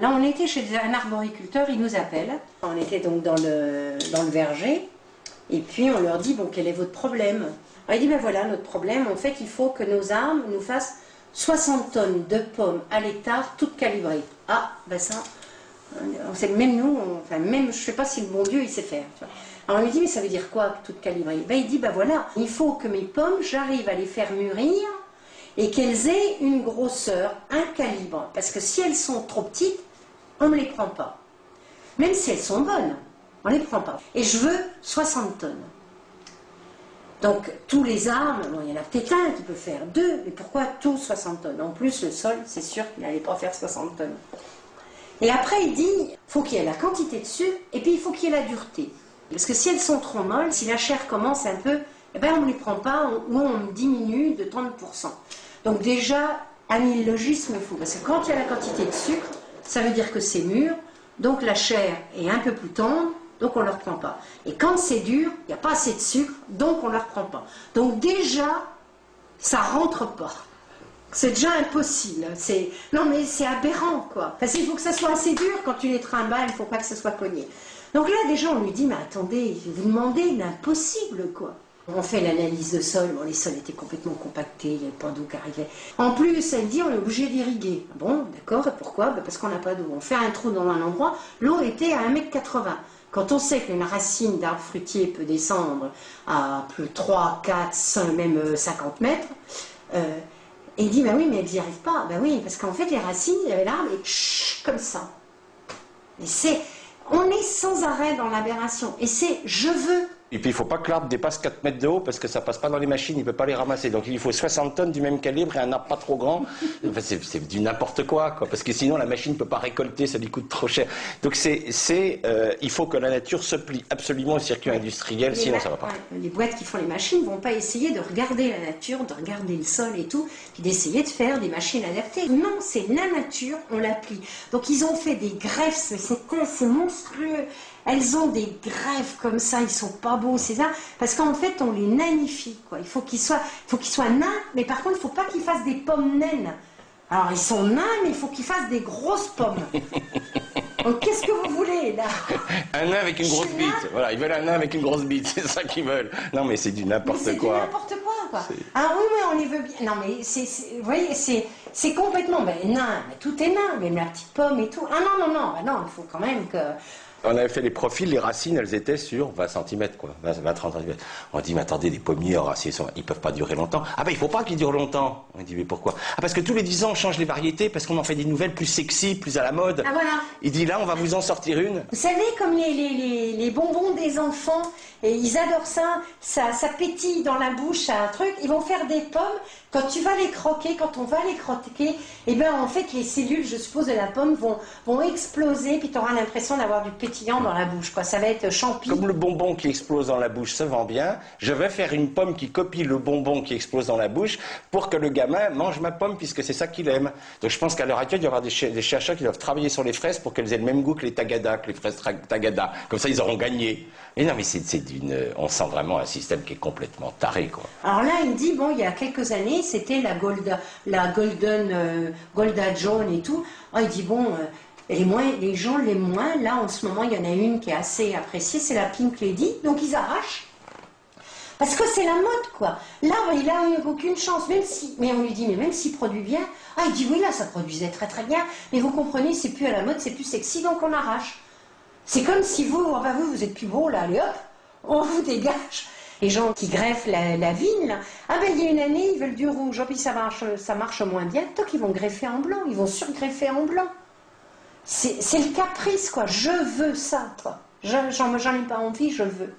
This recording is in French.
Là, on était chez un arboriculteur, il nous appelle. On était donc dans le verger. Et puis, on leur dit, bon, quel est votre problème? Alors, il dit, ben voilà, notre problème, en fait, il faut que nos arbres nous fassent 60 tonnes de pommes à l'hectare, toutes calibrées. Ah, ben ça, même nous, enfin, même, je ne sais pas si le bon Dieu, il sait faire. Tu vois. Alors, on lui dit, mais ça veut dire quoi, toutes calibrées? Ben, il dit, ben voilà, il faut que mes pommes, j'arrive à les faire mûrir et qu'elles aient une grosseur, un calibre. Parce que si elles sont trop petites, on ne les prend pas. Même si elles sont bonnes, on ne les prend pas. Et je veux 60 tonnes. Donc, tous les arbres, bon, il y en a peut-être un qui peut faire 2, mais pourquoi tous 60 tonnes? En plus, le sol, c'est sûr qu'il n'allait pas faire 60 tonnes. Et après, il dit, il faut qu'il y ait la quantité de sucre, et puis il faut qu'il y ait la dureté. Parce que si elles sont trop molles, si la chair commence un peu, eh ben, on ne les prend pas, ou on diminue de 30%. Donc déjà, un illogisme fou, parce que quand il y a la quantité de sucre, ça veut dire que c'est mûr, donc la chair est un peu plus tendre, donc on ne le reprend pas. Et quand c'est dur, il n'y a pas assez de sucre, donc on ne le reprend pas. Donc déjà, ça ne rentre pas. C'est déjà impossible. Non mais c'est aberrant, quoi. Parce qu'il faut que ça soit assez dur quand tu les trimbales, il ne faut pas que ça soit cogné. Donc là, déjà, on lui dit, mais attendez, vous demandez l'impossible, quoi. On fait l'analyse de sol, bon, les sols étaient complètement compactés, il n'y avait pas d'eau qui arrivait. En plus, elle dit, on est obligé d'irriguer. Bon, d'accord, et pourquoi? Ben parce qu'on n'a pas d'eau. On fait un trou dans un endroit, l'eau était à 1,80 m. Quand on sait qu'une racine d'arbre fruitier peut descendre à plus 3, 4, 5, même 50 mètres, et il dit, ben oui, mais elles n'y arrivent pas. Ben oui, parce qu'en fait, les racines, il y avait l'arbre, et comme ça. Et on est sans arrêt dans l'aberration. Et c'est, je veux. Et puis il ne faut pas que l'arbre dépasse 4 mètres de haut parce que ça ne passe pas dans les machines, il ne peut pas les ramasser. Donc il faut 60 tonnes du même calibre et un arbre pas trop grand. Enfin, c'est du n'importe quoi, parce que sinon la machine ne peut pas récolter, ça lui coûte trop cher. Donc il faut que la nature se plie absolument au circuit industriel, sinon ça ne va pas. Ouais, les boîtes qui font les machines ne vont pas essayer de regarder la nature, de regarder le sol et tout, puis d'essayer de faire des machines adaptées. Non, c'est la nature, on la plie. Donc ils ont fait des greffes, c'est monstrueux. Elles ont des greffes comme ça, ils sont pas beaux, c'est ça. Parce qu'en fait, on les nanifie, quoi. Il faut qu'ils soient nains, mais par contre, il ne faut pas qu'ils fassent des pommes naines. Alors, ils sont nains, mais il faut qu'ils fassent des grosses pommes. Donc, qu'est-ce que vous voulez, là? Un nain avec une grosse bite. Voilà, ils veulent un nain avec une grosse bite, c'est ça qu'ils veulent. Non, mais c'est du n'importe quoi. C'est du n'importe quoi. Ah oui, on les veut bien. Non, mais vous voyez, c'est complètement, nain, mais tout est nain, même la petite pomme et tout. Ah non, il faut quand même que... On avait fait les profils, les racines, elles étaient sur 20 cm, quoi, 20-30 cm. On dit, mais attendez, les pommiers, ils peuvent pas durer longtemps. Ah ben, il faut pas qu'ils durent longtemps. On dit, mais pourquoi? Ah, parce que tous les 10 ans, on change les variétés, parce qu'on en fait des nouvelles plus sexy, plus à la mode. Ah voilà. Il dit, là, on va vous en sortir une. Vous savez, comme les bonbons des enfants, et ils adorent ça, ça pétille dans la bouche, ça un truc, ils vont faire des pommes, quand tu vas les croquer, quand on va les croquer, et ben en fait, les cellules, je suppose, de la pomme vont exploser, puis tu auras l'impression d'avoir du pétillant dans la bouche, quoi. Ça va être champi. Comme le bonbon qui explose dans la bouche se vend bien, je vais faire une pomme qui copie le bonbon qui explose dans la bouche pour que le gamin mange ma pomme, puisque c'est ça qu'il aime. Donc je pense qu'à l'heure actuelle, il y aura des chercheurs qui doivent travailler sur les fraises pour qu'elles aient le même goût que les tagada, que les fraises tagada. Comme ça, ils auront gagné. Mais non, mais on sent vraiment un système qui est complètement taré, quoi. Alors là, il me dit, bon, il y a quelques années, c'était la Golda Jaune et tout. Ah, il dit, bon, les gens l'aiment moins. Là, en ce moment, il y en a une qui est assez appréciée, c'est la Pink Lady. Donc, ils arrachent. Parce que c'est la mode, quoi. L'arbre, il n'a aucune chance, mais on lui dit, mais même s'il produit bien, ah, il dit, oui, là, ça produisait très très bien, mais vous comprenez, c'est plus à la mode, c'est plus sexy, donc on arrache. C'est comme si vous êtes plus beau, là, allez hop, on vous dégage. Les gens qui greffent la vigne, là, ah ben, il y a une année, ils veulent du rouge, puis ça marche moins bien, donc ils vont greffer en blanc, ils vont surgreffer en blanc. C'est le caprice, quoi, je veux ça, quoi. J'en ai pas envie, je veux.